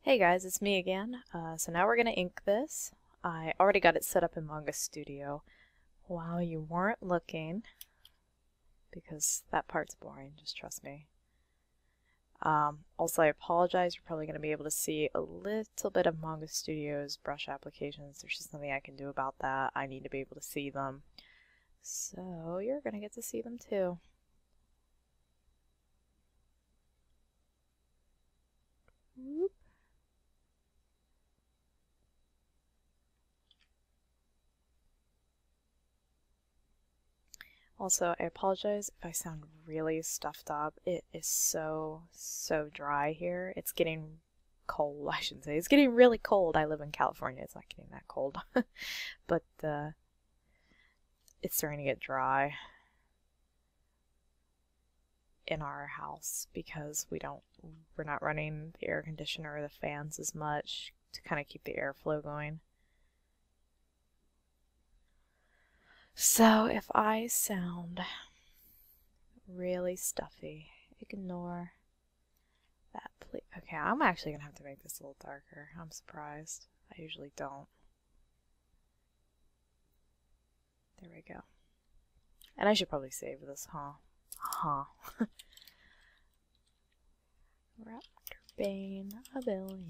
Hey guys, it's me again. So now we're going to ink this. I already got it set up in Manga Studio while you weren't looking, because that part's boring, just trust me. Also, I apologize, you're probably going to be able to see a little bit of Manga Studio's brush applications. There's just nothing I can do about that. I need to be able to see them. So you're going to get to see them too. Whoop. Also, I apologize if I sound really stuffed up. It is so dry here. It's getting cold, I shouldn't say. It's getting really cold. I live in California. It's not getting that cold. But it's starting to get dry in our house because we're not running the air conditioner or the fans as much to kind of keep the airflow going. So if I sound really stuffy, ignore that, please. Okay, I'm actually gonna have to make this a little darker. I'm surprised. I usually don't. There we go. And I should probably save this, huh? RaptorBane a billion.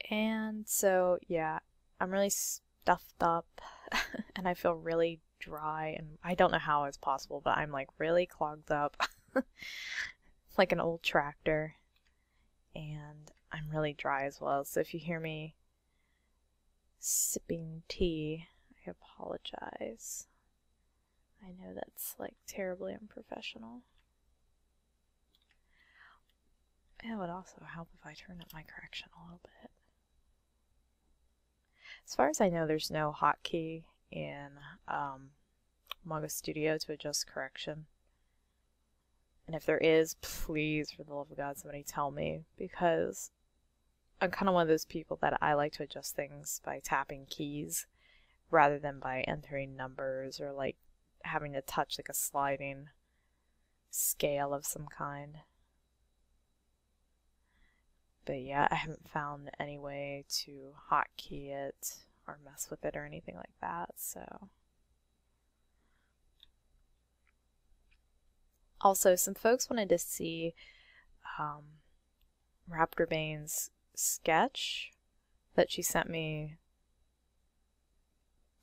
And so, yeah, I'm really stuffed up and I feel really dry, and I don't know how it's possible, but I'm like really clogged up like an old tractor, and I'm really dry as well. So if you hear me sipping tea, I apologize. I know that's like terribly unprofessional. It would also help if I turned up my correction a little bit. As far as I know, there's no hotkey in Manga Studio to adjust correction. And if there is, please, for the love of God, somebody tell me, because I'm kind of one of those people that I like to adjust things by tapping keys rather than by entering numbers or like having to touch like a sliding scale of some kind. But yeah, I haven't found any way to hotkey it or mess with it or anything like that, so. Also, some folks wanted to see RaptorBane's sketch that she sent me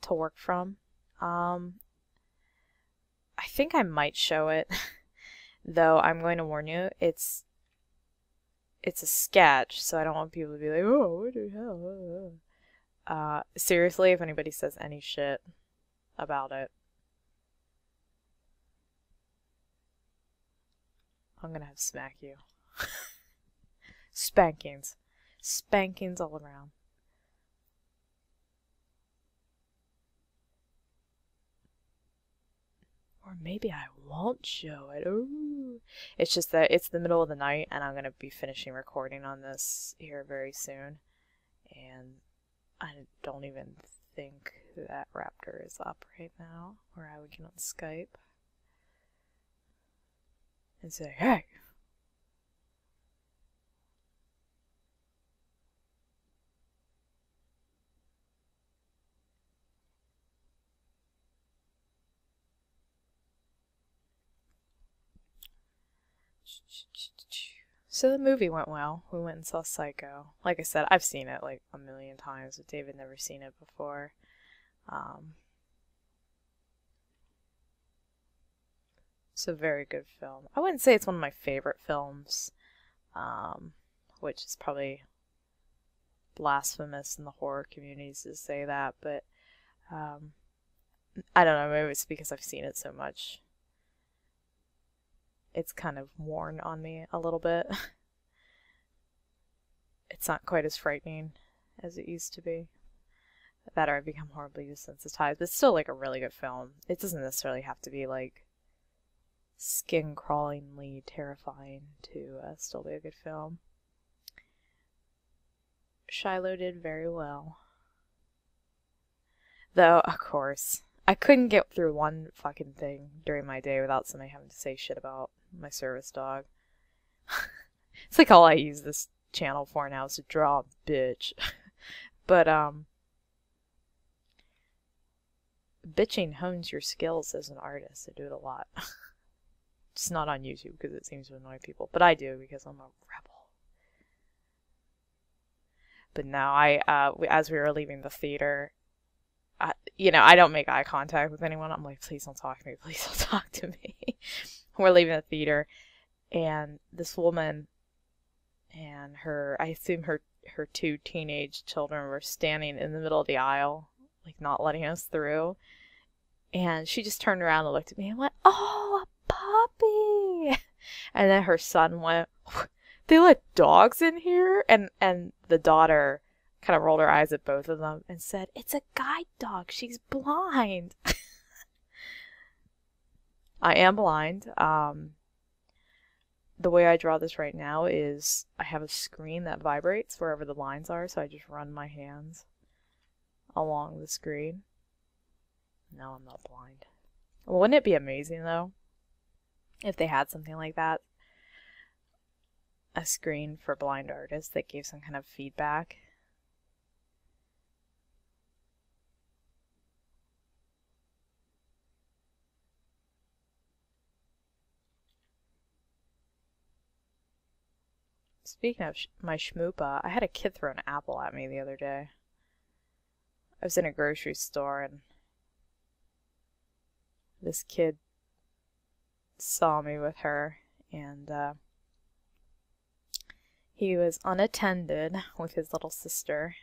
to work from. I think I might show it, though I'm going to warn you, it's a sketch, so I don't want people to be like, oh, what the hell? Seriously, if anybody says any shit about it, I'm gonna have to smack you. Spankings. Spankings all around. Or maybe I won't show it. Ooh. It's just that it's the middle of the night and I'm going to be finishing recording on this here very soon. And I don't even think that Raptor is up right now, or I would get on Skype and say, hey! So the movie went well. We went and saw Psycho. Like I said, I've seen it like a million times, but David never seen it before. It's a very good film. I wouldn't say it's one of my favorite films, which is probably blasphemous in the horror communities to say that, but I don't know, maybe it's because I've seen it so much. It's kind of worn on me a little bit. It's not quite as frightening as it used to be. That or I've become horribly desensitized, but it's still like a really good film. It doesn't necessarily have to be like skin-crawlingly terrifying to still be a good film. Shiloh did very well. Though, of course, I couldn't get through one fucking thing during my day without somebody having to say shit about my service dog. It's like all I use this channel for now is to draw a bitch. But, bitching hones your skills as an artist. I do it a lot. Just not on YouTube because it seems to annoy people. But I do because I'm a rebel. But no, as we were leaving the theater, you know, I don't make eye contact with anyone. I'm like, please don't talk to me. Please don't talk to me. We're leaving the theater, and this woman and I assume her two teenage children were standing in the middle of the aisle, like not letting us through. And she just turned around and looked at me and went, "Oh, a puppy!" And then her son went, "They let dogs in here?" And the daughter kind of rolled her eyes at both of them and said, "It's a guide dog. She's blind." I am blind. The way I draw this right now is I have a screen that vibrates wherever the lines are, so I just run my hands along the screen. No, I'm not blind. Well, wouldn't it be amazing, though, if they had something like that? A screen for blind artists that gave some kind of feedback. Speaking of my shmoopa, I had a kid throw an apple at me the other day. I was in a grocery store and this kid saw me with her, and he was unattended with his little sister,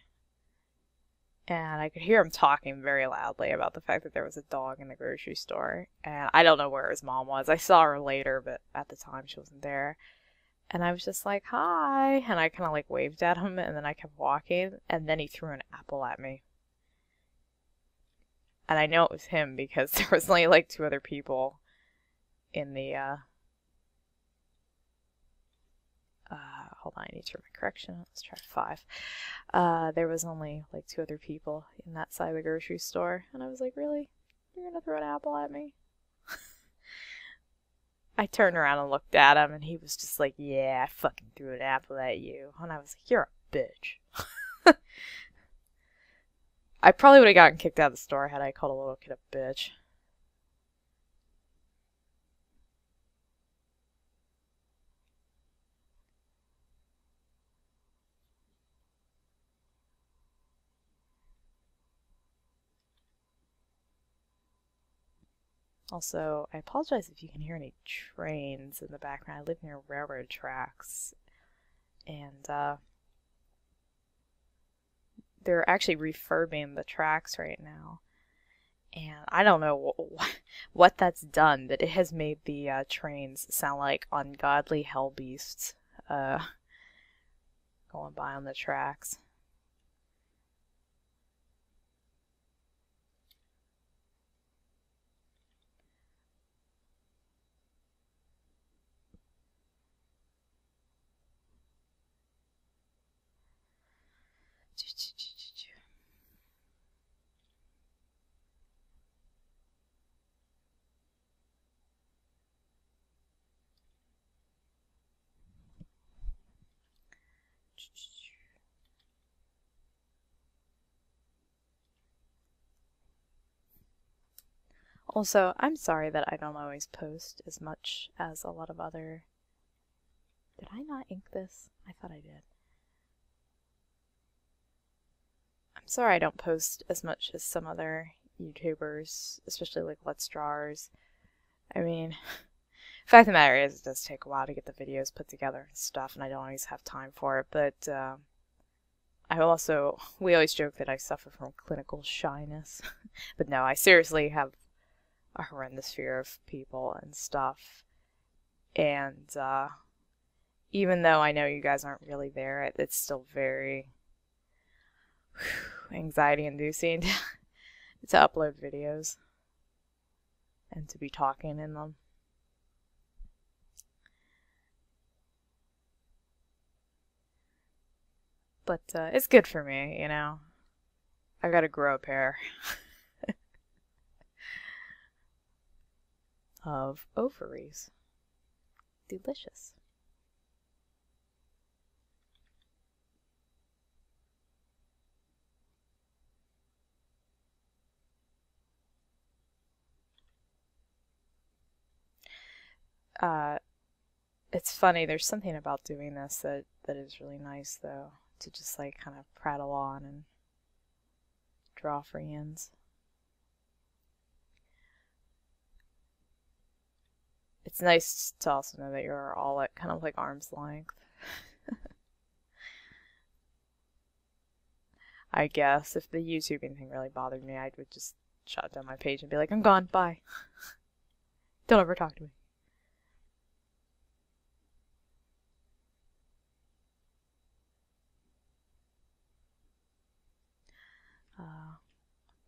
and I could hear him talking very loudly about the fact that there was a dog in the grocery store, and I don't know where his mom was. I saw her later, but at the time she wasn't there. And I was just like, "Hi," and I kind of like waved at him, and then I kept walking, and then he threw an apple at me. And I know it was him because there was only like 2 other people in the, hold on, I need to turn my correction. Let's try 5. There was only like 2 other people in that side of the grocery store. And I was like, "Really? You're gonna throw an apple at me?" I turned around and looked at him, and he was just like, "Yeah, I fucking threw an apple at you." And I was like, "You're a bitch." I probably would have gotten kicked out of the store had I called a little kid a bitch. Also, I apologize if you can hear any trains in the background. I live near railroad tracks, and they're actually refurbing the tracks right now. And I don't know what that's done, but it has made the trains sound like ungodly hell beasts going by on the tracks. Also, I'm sorry that I don't always post as much as a lot of other... Did I not ink this? I thought I did. I'm sorry I don't post as much as some other YouTubers, especially like Let's Drawers. I mean, the fact of the matter is it does take a while to get the videos put together and stuff, and I don't always have time for it, but we always joke that I suffer from clinical shyness. But no, I seriously have a horrendous fear of people and stuff. And even though I know you guys aren't really there, it's still very anxiety inducing to upload videos and to be talking in them. But it's good for me, you know. I gotta grow a pair. of ovaries. Delicious. It's funny, there's something about doing this that is really nice, though, to just like kind of prattle on and draw friends. It's nice to also know that you're all at kind of like arm's length. I guess if the YouTubing thing really bothered me, I would just shut down my page and be like, I'm gone, bye. Don't ever talk to me.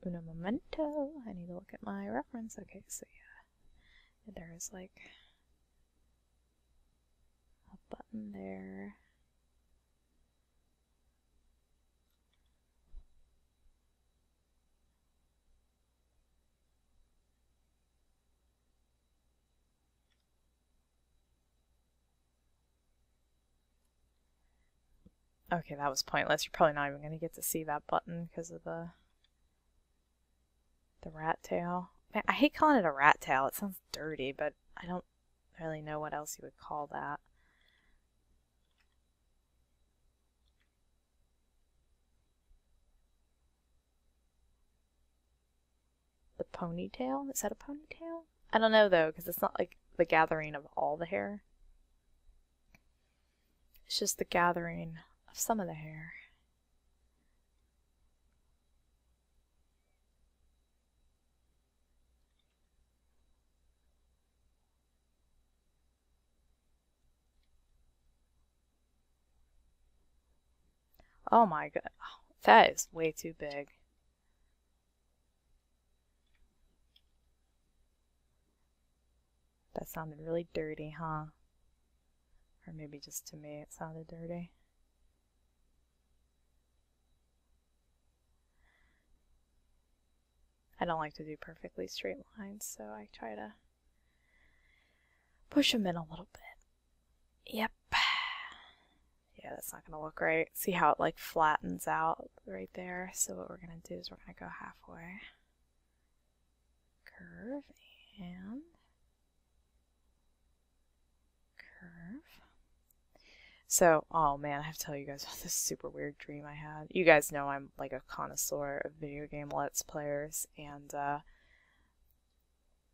Uno momento. I need to look at my reference. Okay, so yeah. There is like a button there. Okay, that was pointless. You're probably not even going to get to see that button because of the rat tail. Man, I hate calling it a rat tail. It sounds dirty, but I don't really know what else you would call that. The ponytail? Is that a ponytail? I don't know though, because it's not like the gathering of all the hair. It's just the gathering of some of the hair. Oh my god, that is way too big. That sounded really dirty, huh? Or maybe just to me it sounded dirty. I don't like to do perfectly straight lines, so I try to push them in a little bit. Yep. Yeah, that's not going to look right. See how it like flattens out right there? So what we're going to do is we're going to go halfway. Curve and curve. So, oh man, I have to tell you guys about this super weird dream I had. You guys know I'm like a connoisseur of video game Let's Players, and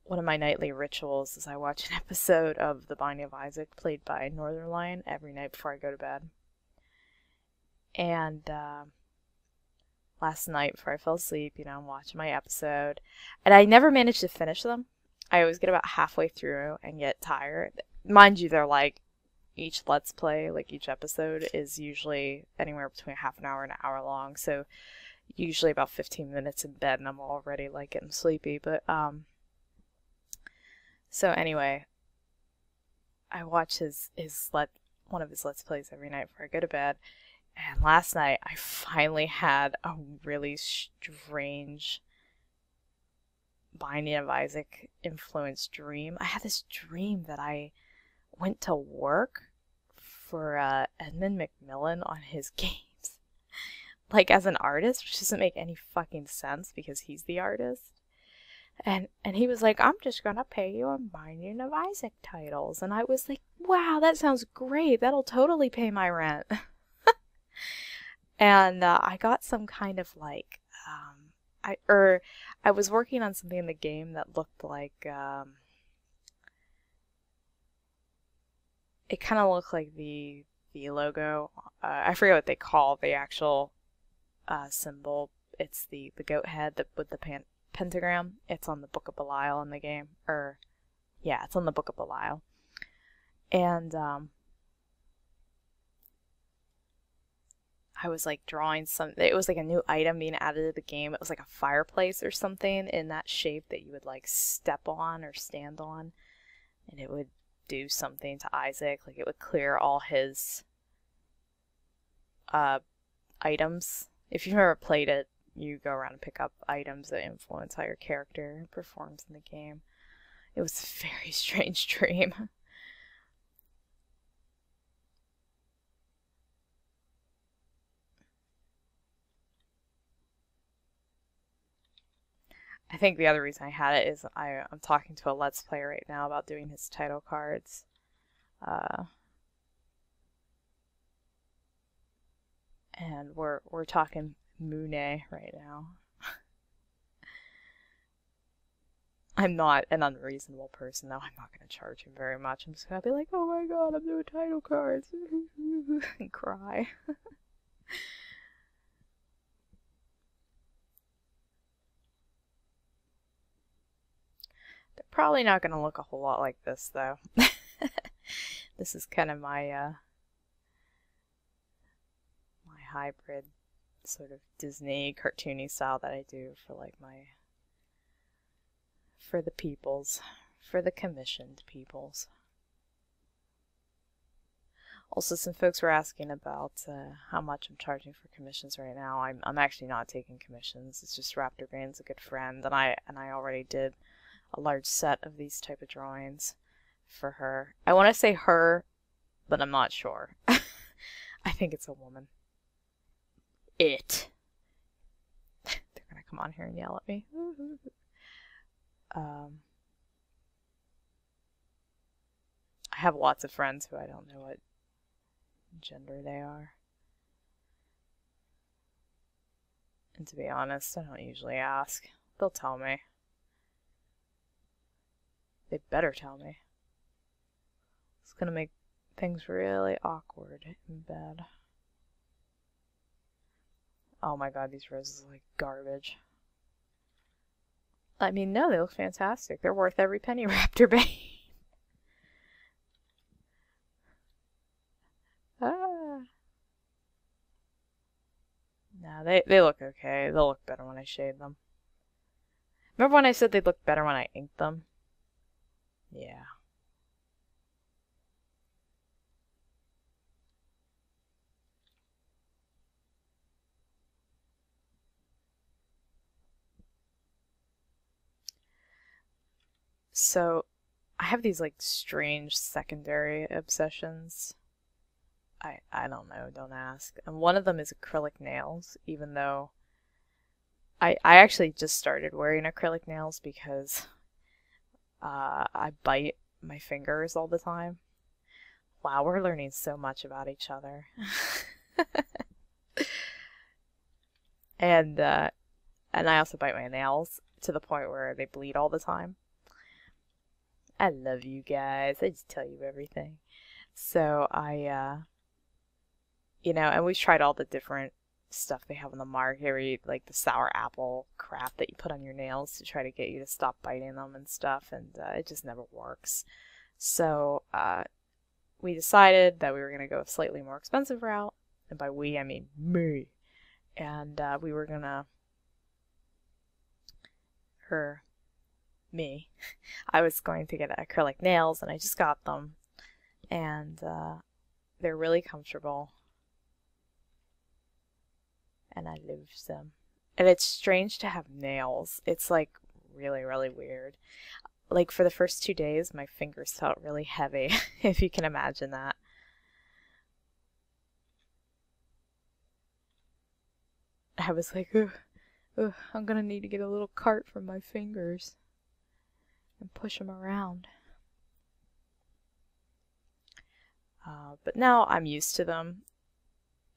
one of my nightly rituals is I watch an episode of The Binding of Isaac played by Northern Lion every night before I go to bed. And last night before I fell asleep, you know, I'm watching my episode, and I never managed to finish them. I always get about halfway through and get tired. Mind you, they're like, each Let's Play, like each episode, is usually anywhere between half an hour and an hour long, so usually about 15 minutes in bed and I'm already like getting sleepy. But so anyway, I watch one of his Let's Plays every night before I go to bed, and last night I finally had a really strange Binding of Isaac influenced dream. I had this dream that I went to work for Edmund McMillan on his games, like as an artist, which doesn't make any fucking sense because he's the artist. And he was like, I'm just gonna pay you on Binding of Isaac titles. And I was like, wow, that sounds great. That'll totally pay my rent. And I got some kind of like, I was working on something in the game that looked like, it kind of looked like the logo. I forget what they call the actual symbol. It's the goat head with the pentagram. It's on the Book of Belial in the game. Yeah, it's on the Book of Belial. And I was like drawing it was like a new item being added to the game. It was like a fireplace or something in that shape that you would like step on or stand on, and it would do something to Isaac. Like it would clear all his items. If you've ever played it, you go around and pick up items that influence how your character performs in the game. It was a very strange dream. I think the other reason I had it is I'm talking to a Let's Play right now about doing his title cards. And we're talking Monet right now. I'm not an unreasonable person, though. I'm not going to charge him very much. I'm just going to be like, oh my god, I'm doing title cards. And cry. They're probably not going to look a whole lot like this, though. This is kind of my my hybrid sort of Disney cartoony style that I do for like for the peoples, for the commissioned peoples. Also, some folks were asking about how much I'm charging for commissions right now. I'm actually not taking commissions. It's just RaptorBane's a good friend, and I already did a large set of these type of drawings for her. I want to say her, but I'm not sure. I think it's a woman. They're gonna come on here and yell at me. I have lots of friends who I don't know what gender they are. And to be honest, I don't usually ask. They'll tell me. They better tell me. It's gonna make things really awkward in bed. Oh my god, these roses are like garbage. I mean, no, they look fantastic. They're worth every penny, RaptorBane. Ah. No, they look okay. They'll look better when I shade them. Remember when I said they'd look better when I inked them? Yeah. So, I have these like strange secondary obsessions. I don't know, don't ask. And one of them is acrylic nails, even though I actually just started wearing acrylic nails because I bite my fingers all the time. Wow, we're learning so much about each other. And I also bite my nails to the point where they bleed all the time. I love you guys. I just tell you everything. So you know, and we've tried all the different stuff they have on the market, like the sour apple crap that you put on your nails to try to get you to stop biting them and stuff, and it just never works. So we decided that we were going to go a slightly more expensive route, and by we, I mean me. And we were going to, me, I was going to get acrylic nails, and I just got them, and they're really comfortable. And I love them. And it's strange to have nails. It's like really, really weird. Like for the first 2 days, my fingers felt really heavy, if you can imagine that. I was like, ugh, I'm gonna need to get a little cart for my fingers and push them around. But now I'm used to them.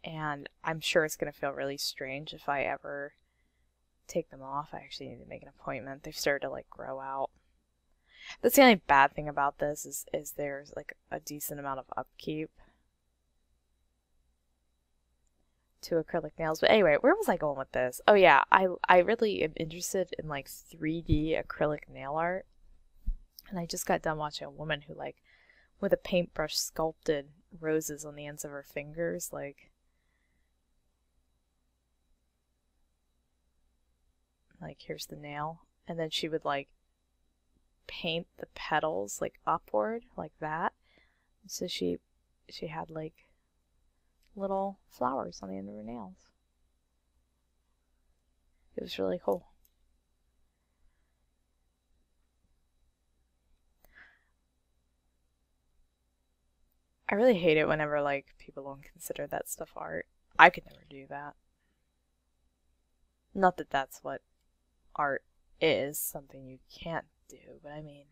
And I'm sure it's going to feel really strange if I ever take them off. I actually need to make an appointment. They've started to like grow out. That's the only bad thing about this is there's like a decent amount of upkeep to acrylic nails. But anyway, where was I going with this? Oh yeah, I really am interested in like 3D acrylic nail art. And I just got done watching a woman who like with a paintbrush sculpted roses on the ends of her fingers, like here's the nail, and then she would like paint the petals like upward like that, so she had like little flowers on the end of her nails. It was really cool. I really hate it whenever, like, people don't consider that stuff art. I could never do that. Not that that's what art is, something you can't do, but I mean,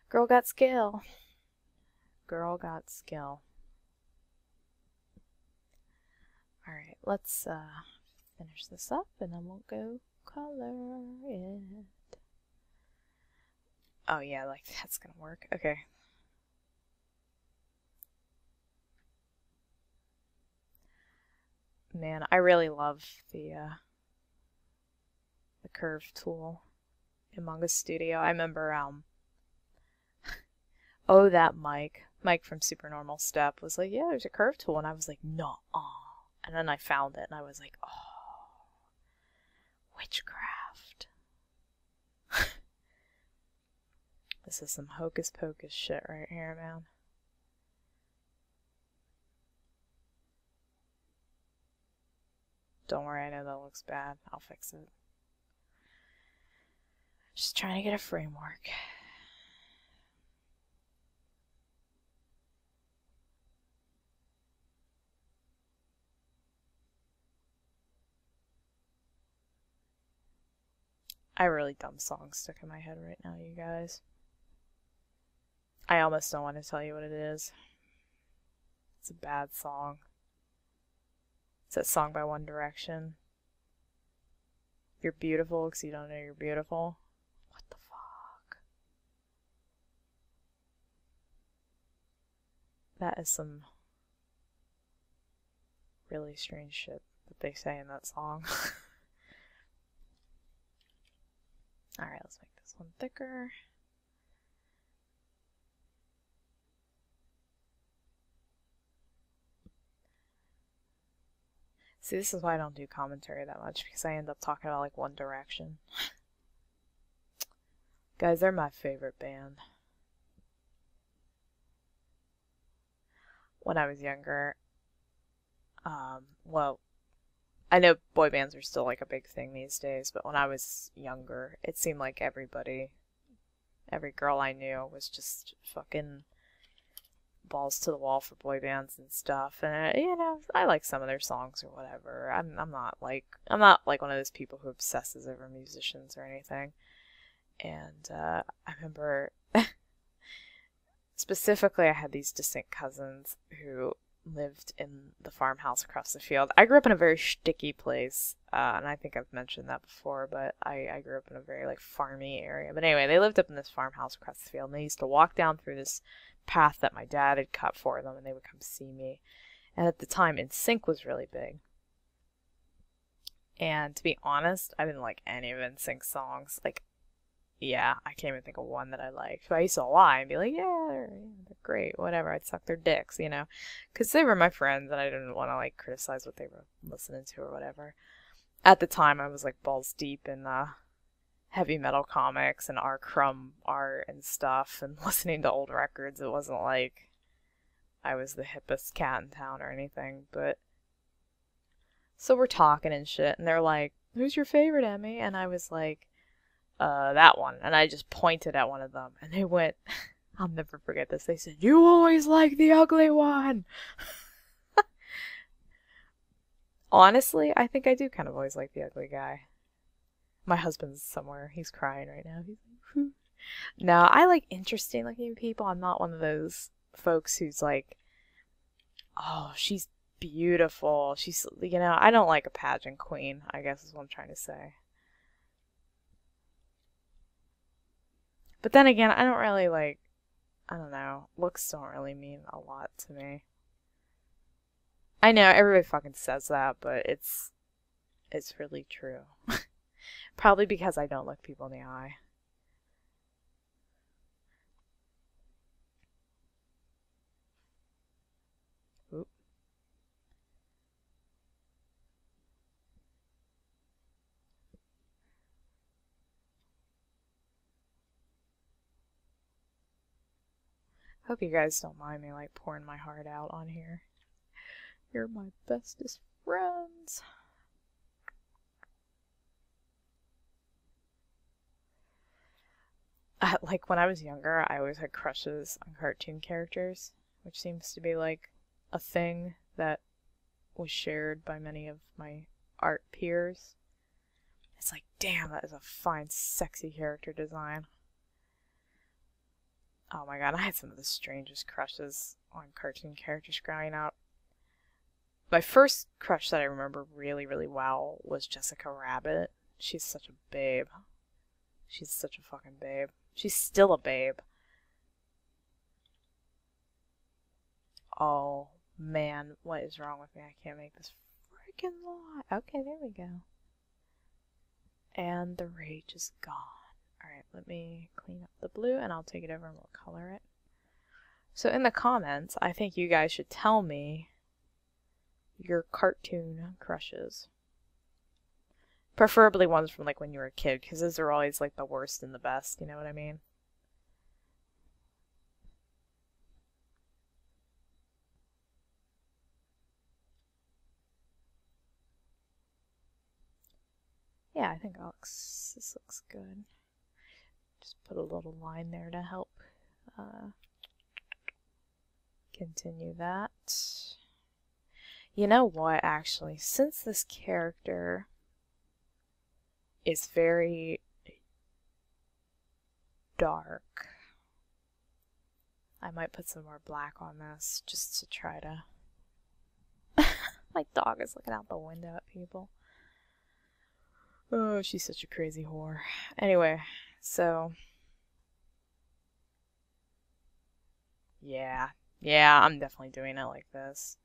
girl got skill. Girl got skill. Alright, let's finish this up and then we'll go color it. Oh yeah, like that's gonna work. Okay. Man, I really love the curve tool in Manga Studio. I remember oh, that Mike from Supernormal Step was like, yeah, there's a curve tool, and I was like, no, and then I found it and I was like, oh, witchcraft. This is some hocus pocus shit right here, man. Don't worry, I know that looks bad. I'll fix it. Just trying to get a framework. I have a really dumb song stuck in my head right now, you guys. I almost don't want to tell you what it is. It's a bad song. It's that song by One Direction. You're beautiful because you don't know you're beautiful. What the fuck? That is some really strange shit that they say in that song. Alright, let's make this one thicker. See, this is why I don't do commentary that much, because I end up talking about, like, One Direction. Guys, they're my favorite band. When I was younger, well, I know boy bands are still, like, a big thing these days, but when I was younger, it seemed like every girl I knew was just fucking balls to the wall for boy bands and stuff, and you know, I like some of their songs or whatever. I'm not like one of those people who obsesses over musicians or anything. And I remember specifically I had these distant cousins who lived in the farmhouse across the field. I grew up in a very shticky place, and I think I've mentioned that before, but I grew up in a very like farmy area. But anyway, they lived up in this farmhouse across the field, and they used to walk down through this path that my dad had cut for them, and they would come see me. And at the time, NSYNC was really big. And to be honest, I didn't like any of NSYNC's songs. Like, yeah, I can't even think of one that I liked. But I used to lie and be like, yeah, they're great, whatever. I'd suck their dicks, you know, because they were my friends, and I didn't want to like criticize what they were listening to or whatever. At the time, I was like balls deep in heavy metal comics and R. Crumb art and stuff, and listening to old records. It wasn't like I was the hippest cat in town or anything, but so we're talking and shit, and they're like, who's your favorite, Emmy? And I was like, that one. And I just pointed at one of them, and they went, I'll never forget this, they said, you always like the ugly one. Honestly, I think I do kind of always like the ugly guy. My husband's somewhere. He's crying right now. He's like, no, I like interesting looking people. I'm not one of those folks who's like, oh, she's beautiful. She's, you know, I don't like a pageant queen, I guess is what I'm trying to say. But then again, I don't really like, I don't know, looks don't really mean a lot to me. I know, everybody fucking says that, but it's really true. Probably because I don't look people in the eye. Oop. Hope you guys don't mind me like pouring my heart out on here. You're my bestest friends. Like when I was younger, I always had crushes on cartoon characters. which seems to be like a thing that was shared by many of my art peers. It's like, damn, that is a fine, sexy character design. Oh my god, I had some of the strangest crushes on cartoon characters growing up. My first crush that I remember really, really well was Jessica Rabbit. She's such a babe. She's such a fucking babe. She's still a babe. Oh man, what is wrong with me? I can't make this freaking live. Okay, there we go. And the rage is gone. Alright, let me clean up the blue and I'll take it over and we'll color it. So in the comments, I think you guys should tell me your cartoon crushes. Preferably ones from like when you were a kid, because those are always like the worst and the best, you know what I mean? Yeah, I think this looks good. Just put a little line there to help continue that. You know what, actually, since this character is very dark, I might put some more black on this just to try to... My dog is looking out the window at people. Oh, she's such a crazy whore. Anyway, so... Yeah, I'm definitely doing it like this.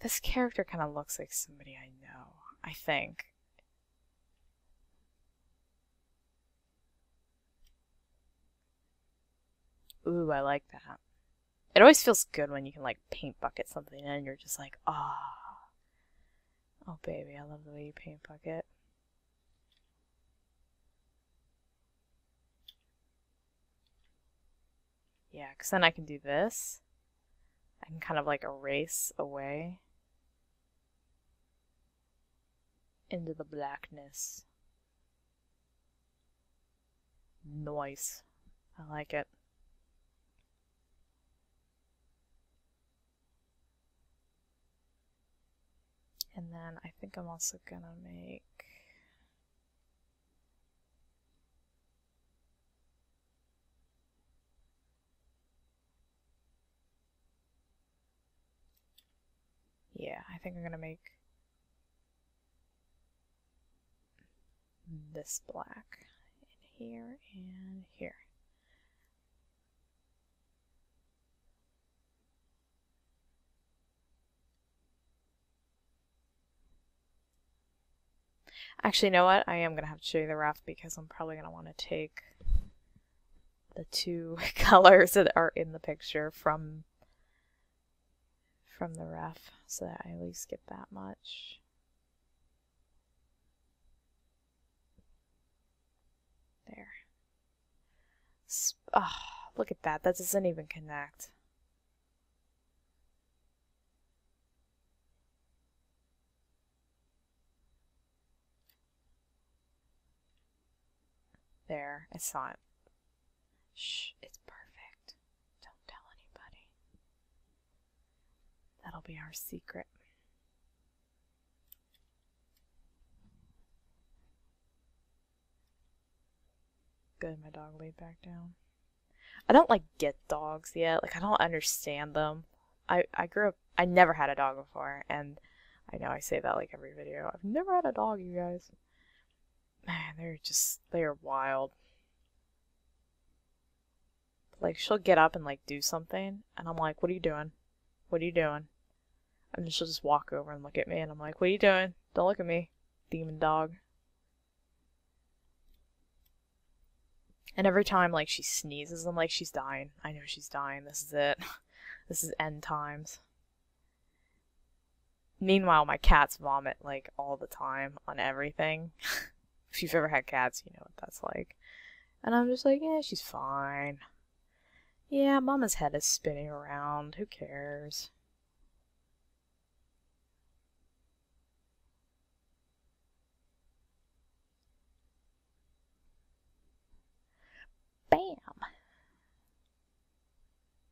This character kind of looks like somebody I know, I think. Ooh, I like that. It always feels good when you can like paint bucket something in and you're just like, ah. Oh baby, I love the way you paint bucket. Yeah, because then I can do this. I can kind of like erase away into the blackness. Nice. I like it. And then I think I'm also gonna make... Yeah, I think I'm gonna make this black in here and here. Actually, you know what? I am gonna have to show you the ref because I'm probably gonna want to take the two colors that are in the picture from the ref so that I at least get that much. There. Oh, look at that. That doesn't even connect. There, I saw it. Shh, it's perfect. Don't tell anybody. That'll be our secret. Good, my dog laid back down. I don't like get dogs yet. Like, I don't understand them. I grew up, I never had a dog before, and I know I say that like every video. I've never had a dog, you guys. Man, they're wild. Like, she'll get up and like do something, and I'm like, what are you doing? What are you doing? And then she'll just walk over and look at me, and I'm like, what are you doing? Don't look at me, demon dog. And every time, like, she sneezes, I'm like, she's dying. I know she's dying. This is it. This is end times. Meanwhile, my cats vomit, like, all the time on everything. If you've ever had cats, you know what that's like. And I'm just like, yeah, she's fine. Yeah, Mama's head is spinning around. Who cares? Bam!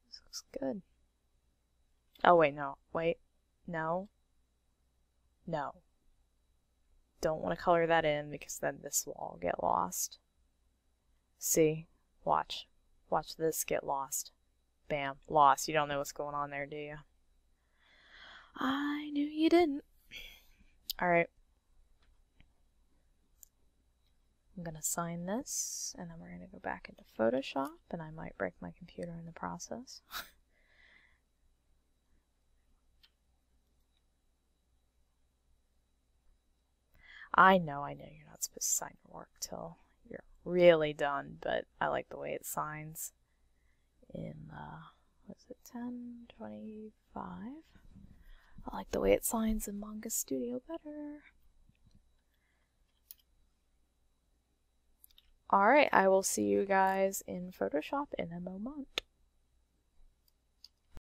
This looks good. Oh, wait, no. Wait. No. No. Don't want to color that in because then this will all get lost. See? Watch. Watch this get lost. Bam. Lost. You don't know what's going on there, do you? I knew you didn't. Alright. I'm going to sign this, and then we're going to go back into Photoshop, and I might break my computer in the process. I know you're not supposed to sign your work till you're really done, but I like the way it signs in, what's it, 1025? I like the way it signs in Manga Studio better. Alright, I will see you guys in Photoshop in a moment.